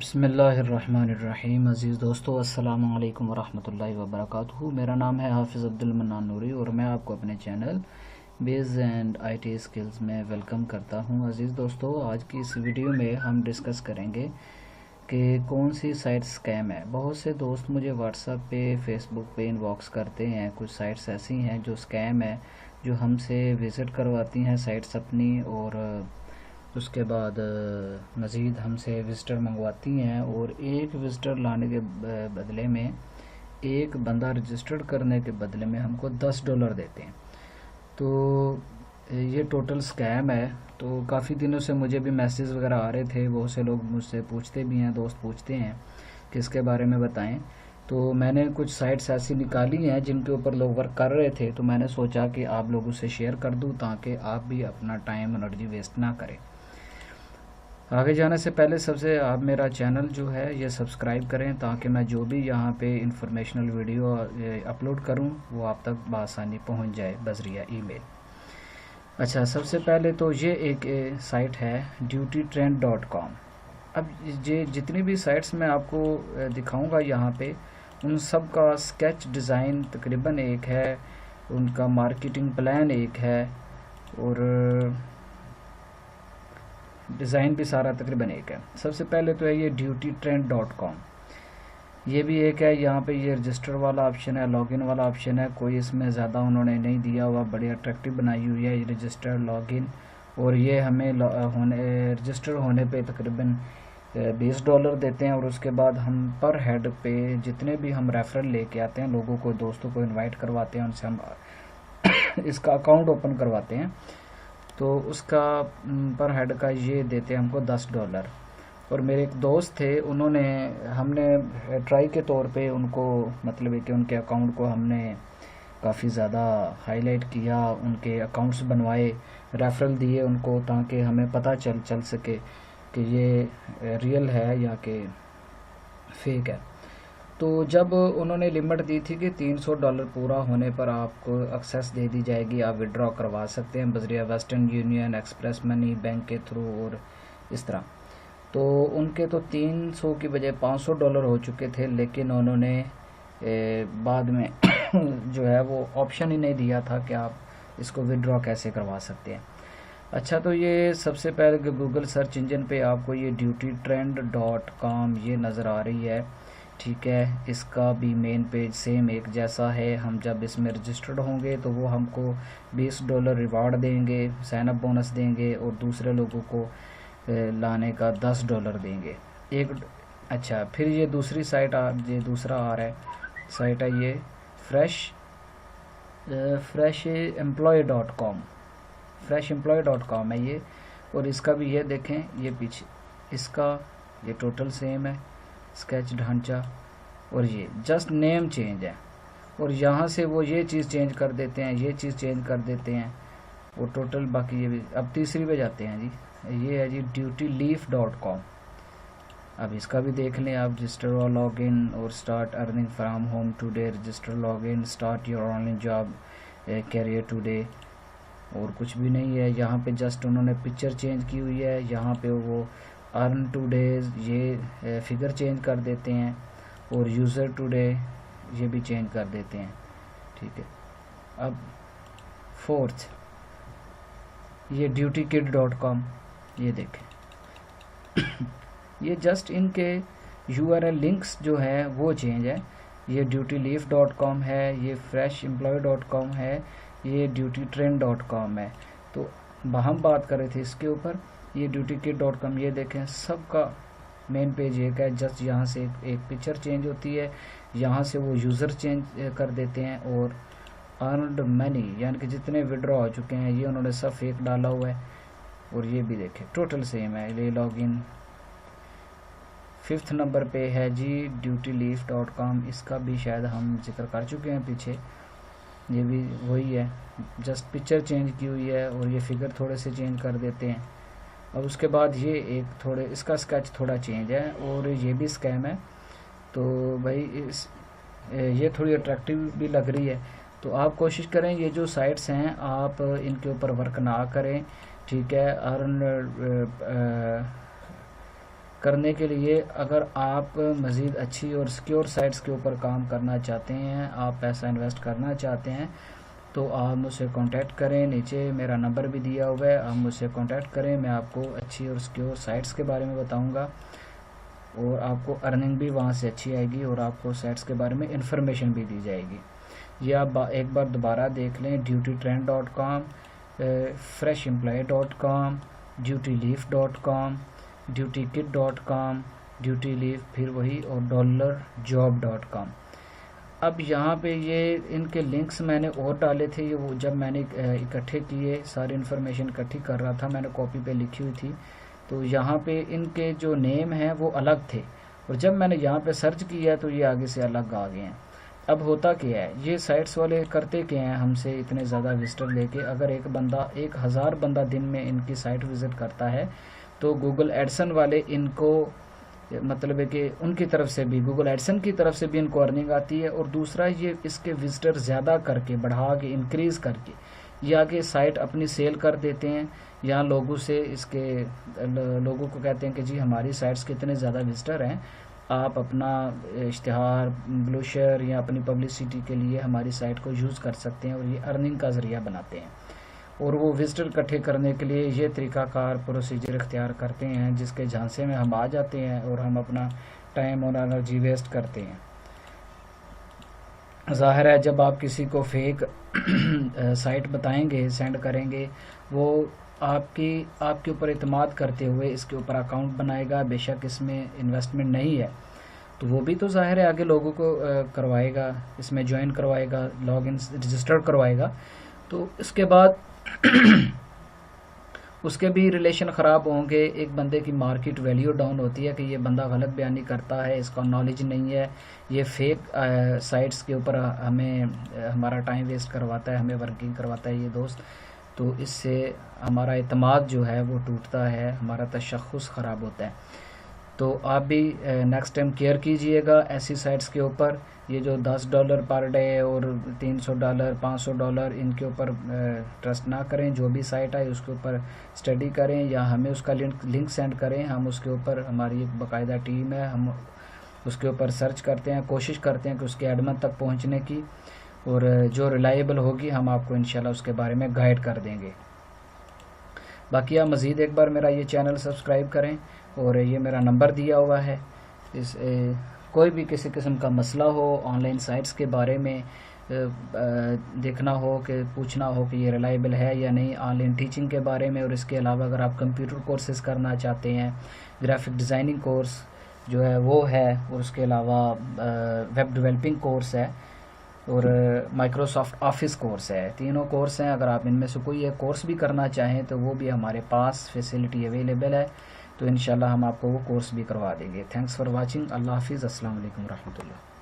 बिस्मिल्लाहिर्रहमानिर्रहीम। अज़ीज़ दोस्तों, अस्सलामु अलैकुम वरहमतुल्लाहि वबरकातुहू। मेरा नाम है हाफिज़ अब्दुल मन्नान नूरी और मैं आपको अपने channel base and IT skills में वेलकम करता हूं। अज़ीज़ दोस्तों, आज की इस वीडियो में हम डिस्कस करेंगे कि कौन सी साइट स्कैम है। बहुत से दोस्त मुझे व्हाट्सएप पे, फेसबुक पे इनबॉक्स करते हैं। कुछ साइट्स ऐसी हैं जो स्कैम है, जो हमसे विज़िट करवाती हैं साइट्स अपनी, और उसके बाद मज़ीद हमसे विज़िटर मंगवाती हैं, और एक विज़िटर लाने के बदले में, एक बंदा रजिस्टर्ड करने के बदले में हमको $10 देते हैं। तो ये टोटल स्कैम है। तो काफ़ी दिनों से मुझे भी मैसेज वगैरह आ रहे थे, बहुत से लोग मुझसे पूछते भी हैं, दोस्त पूछते हैं कि इसके बारे में बताएं। तो मैंने कुछ साइट्स ऐसी निकाली हैं जिनके ऊपर लोग वर्क कर रहे थे, तो मैंने सोचा कि आप लोगों से शेयर कर दूं ताकि आप भी अपना टाइम एनर्जी वेस्ट ना करें। आगे जाने से पहले सबसे आप मेरा चैनल जो है ये सब्सक्राइब करें ताकि मैं जो भी यहाँ पे इंफॉर्मेशनल वीडियो अपलोड करूँ वो आप तक बआसानी पहुँच जाए बज़रिया ईमेल। अच्छा, सबसे पहले तो ये एक साइट है dutytrend.com। अब ये जितनी भी साइट्स मैं आपको दिखाऊंगा यहाँ पे, उन सब का स्केच डिज़ाइन तकरीबन एक है, उनका मार्केटिंग प्लान एक है, और डिज़ाइन भी सारा तकरीबन एक है। सबसे पहले तो है ये dutytrend.com। ये भी एक है। यहाँ पे ये रजिस्टर वाला ऑप्शन है, लॉगिन वाला ऑप्शन है। कोई इसमें ज़्यादा उन्होंने नहीं दिया हुआ, बड़ी अट्रैक्टिव बनाई हुई है ये रजिस्टर, लॉगिन। और ये हमें रजिस्टर होने पे तकरीबन $20 देते हैं, और उसके बाद हम पर हेड पे जितने भी हम रेफरल लेके आते हैं, लोगों को, दोस्तों को इनवाइट करवाते हैं, उनसे हम इसका अकाउंट ओपन करवाते हैं, तो उसका पर हेड का ये देते हैं हमको $10। और मेरे एक दोस्त थे, हमने ट्राई के तौर पे उनको, मतलब है कि उनके अकाउंट को हमने काफ़ी ज़्यादा हाईलाइट किया, उनके अकाउंट्स बनवाए, रेफरल दिए उनको, ताकि हमें पता चल सके कि ये रियल है या कि फेक है। तो जब उन्होंने लिमिट दी थी कि $300 पूरा होने पर आपको एक्सेस दे दी जाएगी, आप विड्रॉ करवा सकते हैं बज़रिया Western Union, express money, bank के थ्रू और इस तरह। तो उनके तो 300 की बजाय $500 हो चुके थे, लेकिन उन्होंने बाद में जो है वो ऑप्शन ही नहीं दिया था कि आप इसको विड्रॉ कैसे करवा सकते हैं। अच्छा, तो ये सबसे पहले गूगल सर्च इंजन पे आपको ये dutytrend.com ये नज़र आ रही है, ठीक है। इसका भी मेन पेज सेम एक जैसा है। हम जब इसमें रजिस्टर्ड होंगे तो वो हमको $20 रिवार्ड देंगे, साइन अप बोनस देंगे, और दूसरे लोगों को लाने का $10 देंगे एक। अच्छा, फिर ये दूसरी साइट ये दूसरा आ रहा है, साइट है ये freshemployee.com है ये। और इसका भी ये देखें, ये पीछे इसका ये टोटल सेम है, स्केच ढांचा, और ये जस्ट नेम चेंज है। और यहाँ से वो ये चीज़ चेंज कर देते हैं, ये चीज़ चेंज कर देते हैं, वो टोटल बाकी ये भी। अब तीसरी पे जाते हैं जी, ये है जी dutyleaf.com। अब इसका भी देख लें आप, रजिस्टर और लॉगिन, और start earning from home today, register login, start your online job career today. और कुछ भी नहीं है यहाँ पे, जस्ट उन्होंने पिक्चर चेंज की हुई है। यहाँ पे वो अर्न टुडेज ये फिगर चेंज कर देते हैं, और यूज़र टुडे ये भी चेंज कर देते हैं, ठीक है। अब फोर्थ ये dutykit.com, ये देखें ये जस्ट इनके URL लिंक्स जो है वो चेंज है। ये dutyleaf.com है, ये freshemployee.com है, ये dutytrend.com है। तो हम बात कर रहे थे इसके ऊपर, ये dutykit.com, ये देखें सबका मेन पेज एक है। जस्ट यहाँ से एक पिक्चर चेंज होती है, यहाँ से वो यूज़र चेंज कर देते हैं, और अर्नड मनी यानी कि जितने विड्रॉ हो चुके हैं ये उन्होंने सब फेक डाला हुआ है। और ये भी देखें टोटल सेम है। ये लॉगिन 5th नंबर पे है जी dutyleaf.com। इसका भी शायद हम जिक्र कर चुके हैं पीछे, ये भी वही है, जस्ट पिक्चर चेंज की हुई है, और ये फिगर थोड़े से चेंज कर देते हैं। और उसके बाद ये एक थोड़े इसका स्केच थोड़ा चेंज है, और ये भी स्कैम है। तो भाई ये थोड़ी अट्रैक्टिव भी लग रही है। तो आप कोशिश करें, ये जो साइट्स हैं आप इनके ऊपर वर्क ना करें, ठीक है। अर्न करने के लिए अगर आप मज़ीद अच्छी और सिक्योर साइट्स के ऊपर काम करना चाहते हैं, आप पैसा इन्वेस्ट करना चाहते हैं, तो आप मुझसे कांटेक्ट करें। नीचे मेरा नंबर भी दिया हुआ है, आप मुझसे कांटेक्ट करें। मैं आपको अच्छी और सिक्योर साइट्स के बारे में बताऊंगा और आपको अर्निंग भी वहाँ से अच्छी आएगी और आपको साइट्स के बारे में इंफॉर्मेशन भी दी जाएगी। ये आप एक बार दोबारा देख लें, dutytrend.com, freshemployee.com, dutyleaf.com, dutykit.com, dutyleaf, फिर वही और $job.com। अब यहाँ पे ये इनके लिंक्स मैंने और डाले थे, ये वो जब मैंने इकट्ठे किए, सारी इन्फॉर्मेशन इकट्ठी कर रहा था, मैंने कॉपी पे लिखी हुई थी, तो यहाँ पे इनके जो नेम हैं वो अलग थे और जब मैंने यहाँ पे सर्च किया तो ये आगे से अलग आ गए हैं। अब होता क्या है, ये साइट्स वाले करते क्या हैं हमसे इतने ज़्यादा विजिटर लेके, अगर एक बंदा 1000 बंदा दिन में इनकी साइट विज़िट करता है तो गूगल एडसन वाले इनको, मतलब है कि उनकी तरफ से भी, गूगल एडसन की तरफ से भी इनको अर्निंग आती है और दूसरा ये इसके विजिटर ज़्यादा करके, बढ़ा के, इंक्रीज़ करके ये आगे साइट अपनी सेल कर देते हैं। यहाँ लोगों से इसके लोगों को कहते हैं कि जी हमारी साइट्स के इतने ज़्यादा विजिटर हैं, आप अपना इश्तिहार, ब्रोशर या अपनी पब्लिसिटी के लिए हमारी साइट को यूज़ कर सकते हैं और ये अर्निंग का ज़रिया बनाते हैं। और वो विजिटर इकट्ठे करने के लिए ये तरीक़ाकार प्रोसीजर इख्तियार करते हैं जिसके झांसे में हम आ जाते हैं और हम अपना टाइम और एनर्जी वेस्ट करते हैं। ज़ाहिर है जब आप किसी को फेक साइट बताएंगे, सेंड करेंगे, वो आपके ऊपर इत्मीद करते हुए इसके ऊपर अकाउंट बनाएगा, बेशक इसमें इन्वेस्टमेंट नहीं है तो वो भी तो ज़ाहिर है आगे लोगों को करवाएगा, इसमें ज्वाइन करवाएगा, लॉगिन रजिस्टर करवाएगा, तो इसके बाद उसके भी रिलेशन ख़राब होंगे। एक बंदे की मार्केट वैल्यू डाउन होती है कि ये बंदा गलत बयानी करता है, इसका नॉलेज नहीं है, ये फेक साइट्स के ऊपर हमें हमारा टाइम वेस्ट करवाता है, हमें वर्किंग करवाता है ये दोस्त, तो इससे हमारा इत्मीद जो है वो टूटता है, हमारा तशख़्ख़ुस ख़राब होता है। तो आप भी नेक्स्ट टाइम केयर कीजिएगा ऐसी साइट्स के ऊपर। ये जो $10 पर डे और $300, $500 इनके ऊपर ट्रस्ट ना करें। जो भी साइट है उसके ऊपर स्टडी करें या हमें उसका लिंक सेंड करें, हम उसके ऊपर, हमारी एक बाकायदा टीम है, हम उसके ऊपर सर्च करते हैं, कोशिश करते हैं कि उसके एडमिन तक पहुंचने की, और जो रिलायबल होगी हम आपको इंशाल्लाह उसके बारे में गाइड कर देंगे। बाकी आप मज़ीद एक बार मेरा ये चैनल सब्सक्राइब करें और ये मेरा नंबर दिया हुआ है। कोई भी किसी किस्म का मसला हो, ऑनलाइन साइट्स के बारे में देखना हो, कि पूछना हो कि ये रिलायबल है या नहीं, ऑनलाइन टीचिंग के बारे में, और इसके अलावा अगर आप कंप्यूटर कोर्सेज करना चाहते हैं, ग्राफिक डिज़ाइनिंग कोर्स जो है वो है, और उसके अलावा वेब डेवलपिंग कोर्स है और माइक्रोसॉफ्ट ऑफिस कोर्स है, तीनों कोर्स हैं। अगर आप इनमें से कोई एक कोर्स भी करना चाहें तो वो भी हमारे पास फैसिलिटी अवेलेबल है, तो इंशाल्लाह हम आपको वो कोर्स भी करवा देंगे। Thanks for watching. अल्लाह हाफिज़। अस्सलाम वालेकुम रहमतुल्लाह।